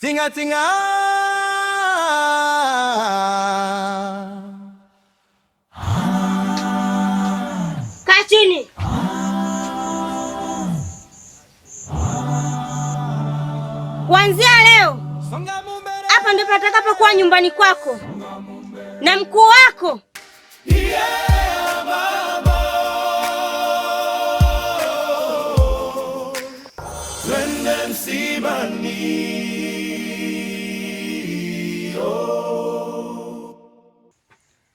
Tinga tinga kaa chini. Kuanzia leo hapa ndipo patakapokuwa nyumbani kwako na mkuu wako. Twende msibani.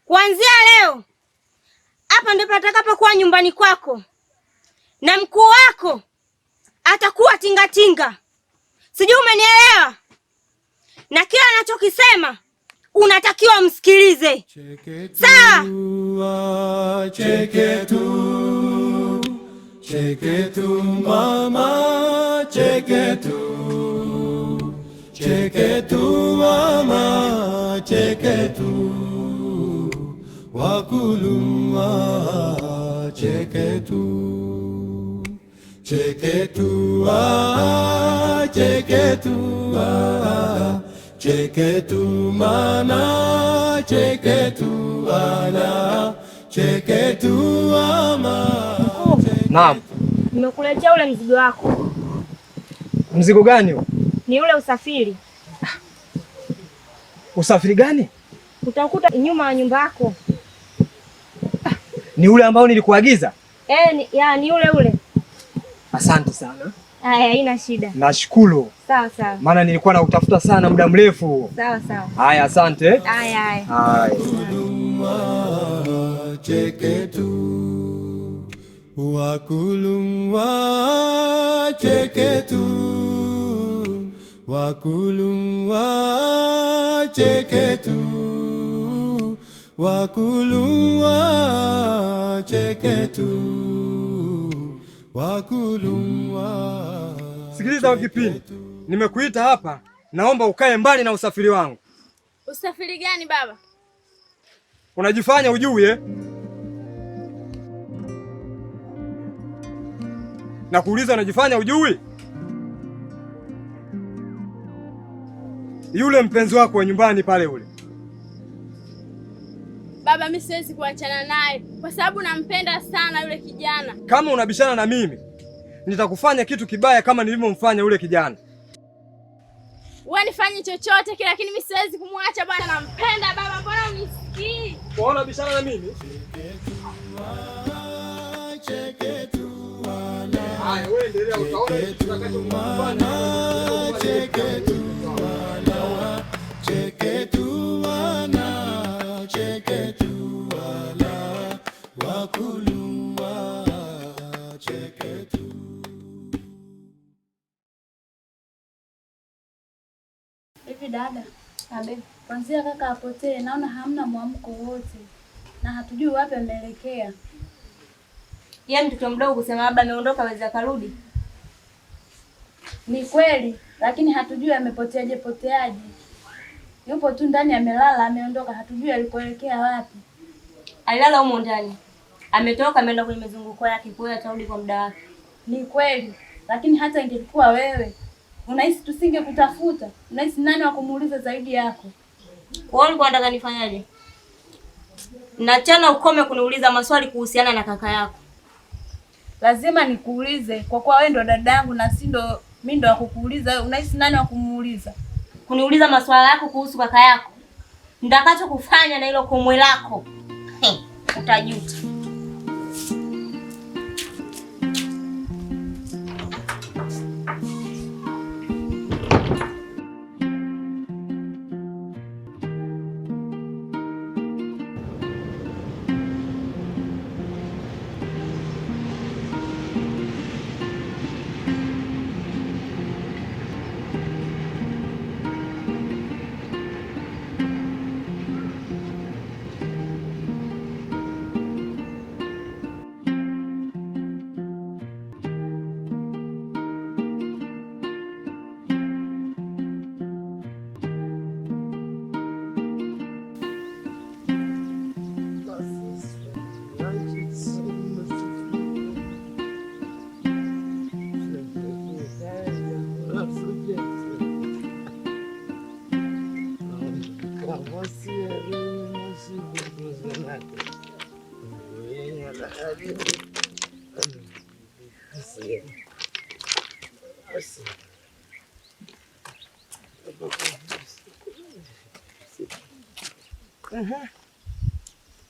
Kuanzia leo hapa ndipo patakapokuwa nyumbani kwako na mkuu wako atakuwa tingatinga. Sijui umenielewa? Na kila anachokisema unatakiwa msikilize. Sawa? Cheketu mama, cheketu mama, cheketu wakuluma, cheketu mana, cheketu mama. Naam. Nimekuletea ule mzigo wako. Mzigo gani huo? Ni ule usafiri. Usafiri gani? Utakuta nyuma ya nyumba yako. Ni ule ambao nilikuagiza? Ni ule. Asante sana. Haya, haina shida. Nashukuru. Sawa. Maana nilikuwa nautafuta sana muda mrefu. Sawa. Haya, asante. Haya. Cheketu wakulumwa, cheketu wakulumwa, cheketu wakulumwa, cheketu wakulumwa. Sikiliza Wakipini, nimekuita hapa, naomba ukae mbali na usafiri wangu. Usafiri gani baba? Unajifanya ujui Na kuuliza unajifanya ujui? Yule mpenzi wako wa nyumbani pale ule. Baba, mimi siwezi kuachana naye kwa sababu nampenda sana yule kijana. Kama unabishana na mimi, nitakufanya kitu kibaya kama nilivyomfanya yule kijana. Wewe nifanye chochote kile, lakini mimi siwezi kumwacha bwana, nampenda baba, mbona unisikii? Unaona bishana na mimi? Haya, wewe endelea, utaona tutakachofanya. Hivi dada, kwanzia kaka apotee naona hamna mwamko wote na hatujui wapi ameelekea. Yeye mtoto mdogo kusema labda ameondoka aweza karudi. Ni kweli, lakini hatujui amepoteaje. Yupo tu ndani amelala, ameondoka, hatujui alipoelekea wapi. Alilala humo ndani. Ametoka ameenda kwenye mizunguko yake, kwa hiyo atarudi kwa muda wake. Ni kweli, lakini hata ingekuwa wewe, unahisi tusinge kutafuta? Unahisi nani wa kumuuliza zaidi yako? Wewe ulikuwa unataka nifanyaje? Nachana ukome kuniuliza maswali kuhusiana na kaka yako. Lazima nikuulize kwa kuwa wewe ndo dada yangu na si ndo mimi ndo wakukuuliza. Unahisi nani wa kumuuliza? Kuniuliza maswala yako kuhusu kaka yako. Ndakacho kufanya na hilo komwe lako. Utajuta.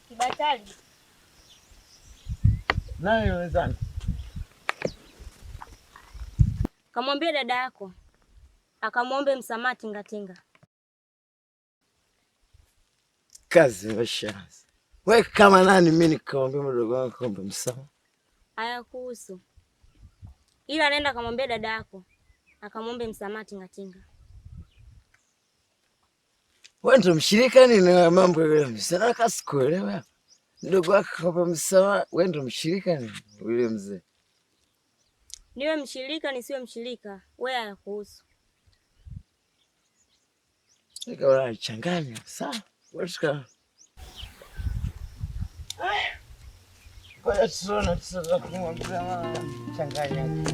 Kibatali. Nani wenzangu? Kamwambie dada yako akamwombe msamaha Tingatinga. Kazi imeshaanza. Wewe kama nani mimi nikamwambia mdogo wangu akamwombe msamaha? Haya kuhusu. Ila nenda kamwambie dada yako akamwombe msamaha Tingatinga. Wewe ndo mshirika nini na mambo ya msamaha? Kasikuelewa. Mdogo wako akamwombe msamaha, wewe ndo mshirika nini yule mzee? Niwe mshirika nisiwe mshirika, wewe hayakuhusu. Nikawa nachanganya sawa. Wewe kwa tunaona sasa kumwambia changanya.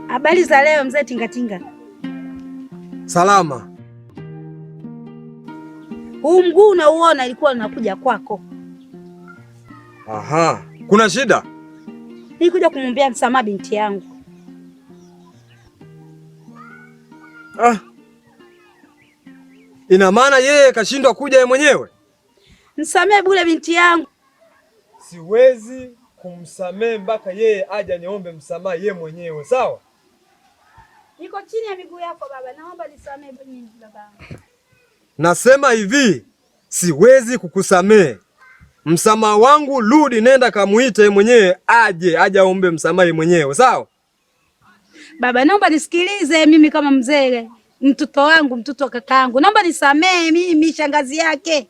Habari za leo mzee Tingatinga? Salama. Huu mguu unauona ilikuwa unakuja kwako. Aha, kuna shida? Nilikuja kumwombea msamaha binti yangu. Ina maana yeye kashindwa kuja yeye mwenyewe? Msamehe bure binti yangu. Siwezi kumsamehe mpaka yeye aje niombe msamaha yeye mwenyewe, sawa? Niko chini ya miguu yako baba, naomba nisamehe baba. Nasema hivi, siwezi kukusamehe. Msamaha wangu rudi, nenda kamuite yeye mwenyewe aje aombe msamaha yeye mwenyewe, sawa? Baba, naomba nisikilize mimi kama mzee, mtoto wangu, mtoto wa kakaangu. Naomba nisamehe mimi shangazi yake.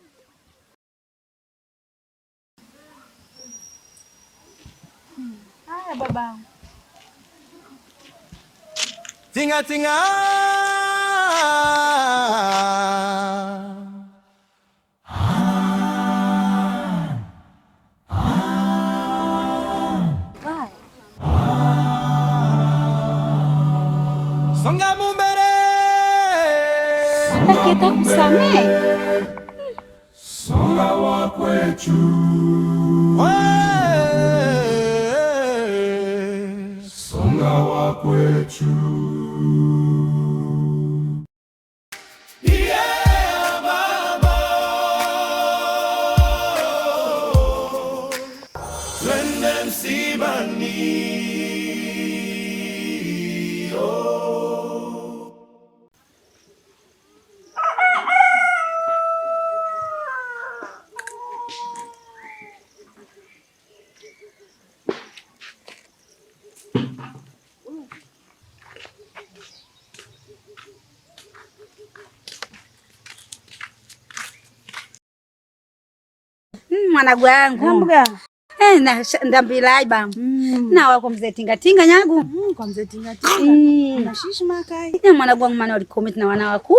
Haya baba. Tingatinga. Songa mumbere. Nataka kusamehe. Songa wa kwetu. Songa wa kwetu. Yeah, baba. Twende msibani. Mwanangu wangu. Na ndambilai bam. Na wako mzee Tingatinga nyangu. Kwa mzee Tingatinga. Na shishi makai. Mwanangu wangu mana walikomit na wana wakui.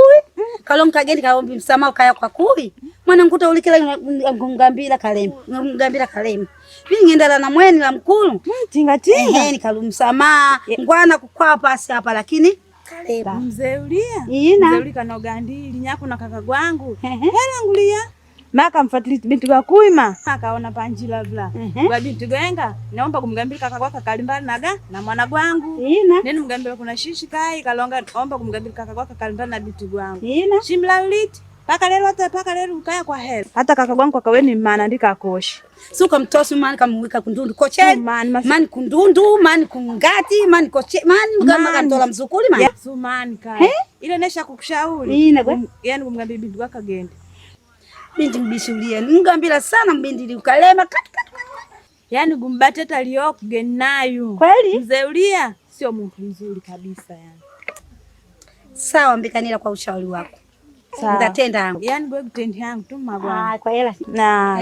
Kalonga kageni kaombi msamaha kaya kwa kui. Mwanangu kuta ulikila ngambila kalemu. Ngambila kalemu. Mimi ngendala na mweni la mkulu. Tingatinga. Nikalumsamaha. Ngwana kukwa pasi hapa lakini kaleba. Mzee ulia. Ina. Mzee ulika na ugandili nyako na kaka gwangu. Hela ngulia. Maka mfatili bintu gwa kuima. Akaona panjila vla. Kwa bintu gwenga. Naomba kumgambila kaka gwaka kalimbali naga na mwana gwangu. Ina. Neni mgambila kuna shishi kai. Kalonga omba kumgambila kaka gwaka kalimbali na bintu gwangu. Ina. Shimla uliti. Paka lero ukaya kwa hela. Hata kaka gwangu akaweni mana ndika koshi. Suka mtosi mani kamuwika kundundu koche. Mani kundundu, mani kungati, mani koche. Mani mgamba kantola mzukuli mani. Ya sumani kai. Ile nesha kukushauri. Ina gwe. Yani kumgambila bintu gwaka gende. Binti mbishulia. Ngambila sana mbindi ukalema kati. Yani gumbateta liyo kugeni nayo. Kweli? Mzee ulia sio mtu mzuri kabisa yani. Sawa Mbikanila, kwa ushauri wako. Sawa. Nitatenda yangu. Yaani bwe kutendi yangu tu magwana. Kwa hela. Na.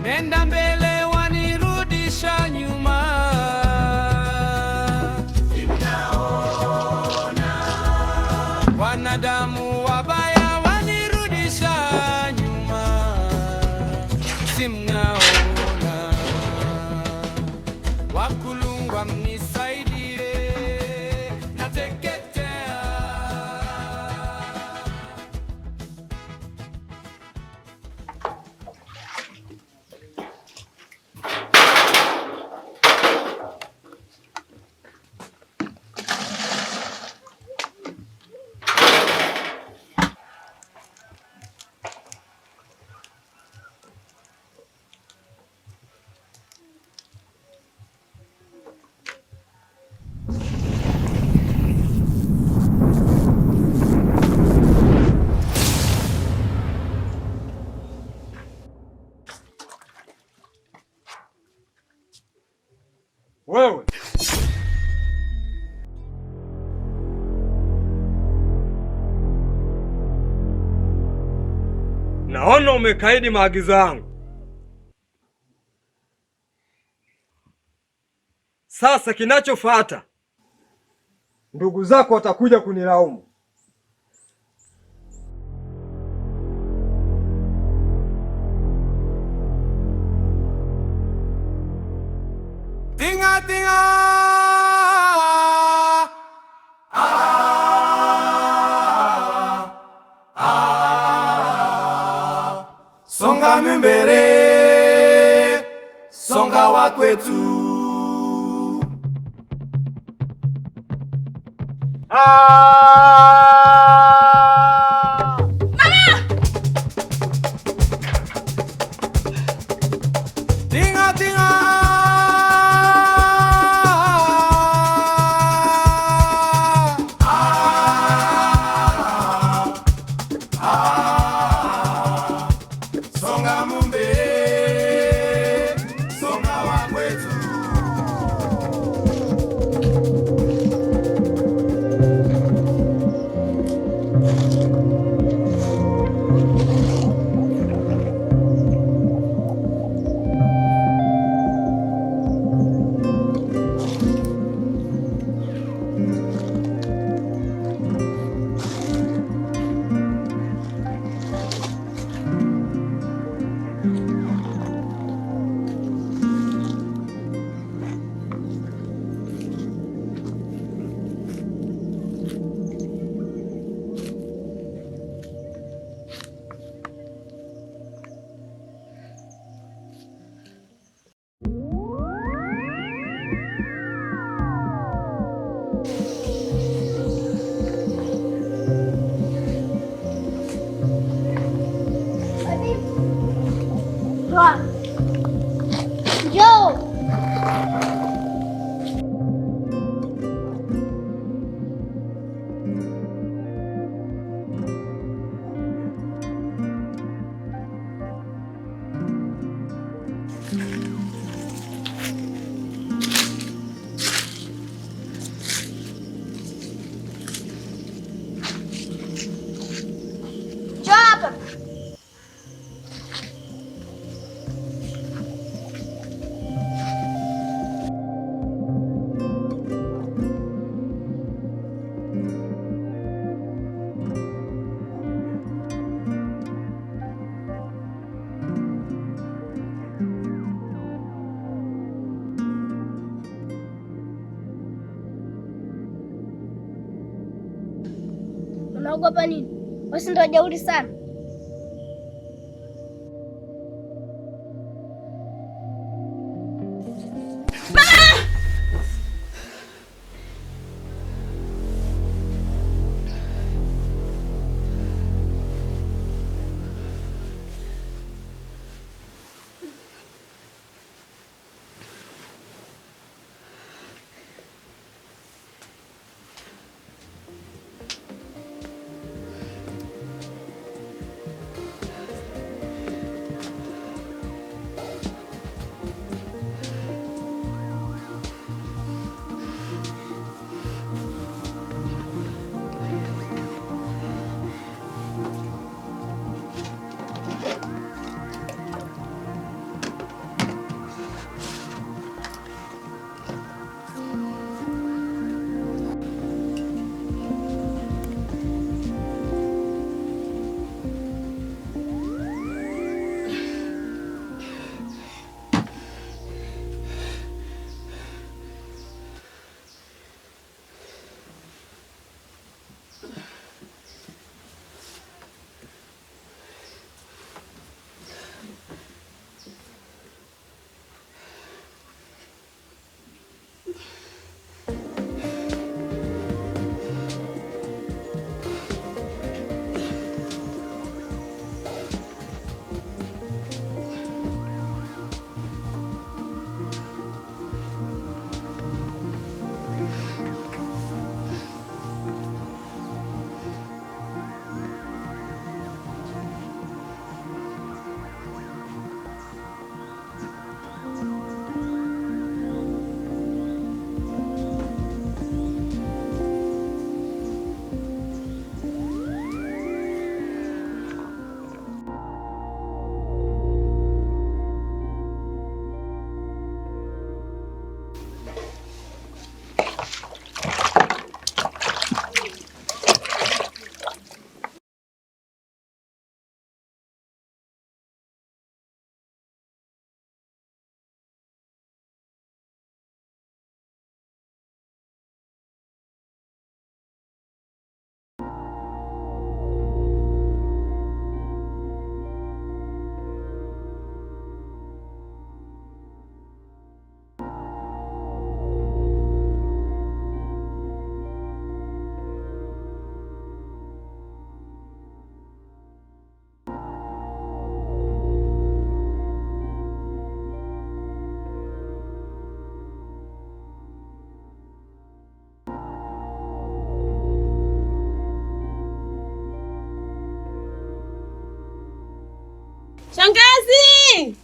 Nenda mbele wanirudisha nyuma. Wanadamu wabaya wanirudisha nyuma. Simnaona wakulungwa mnisaidie, nateketea. Wewe naona umekaidi maagizo yangu. Sasa kinachofuata, ndugu zako watakuja kunilaumu. Tinga tinga. Songa mbele, songa wa kwetu. Tinga tinga. Songa mbele, songa wa kwetu. Unaogopa nini? Wasi ndo wajeuri sana. Shangazi!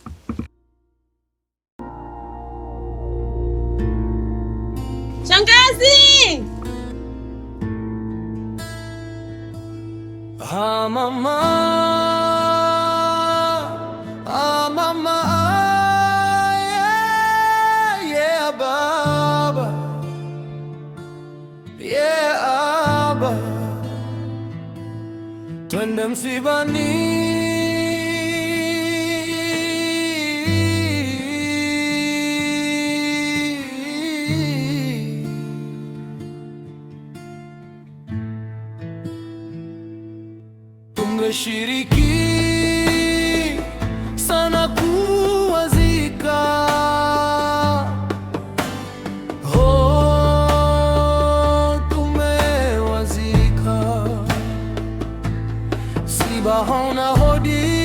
Shangazi! Ah mama, ah mama, yeah, yeah baba, yeah aba, twende msibani. Tumeshiriki sana kuwazika, oh, tumewazika, siba hauna hodi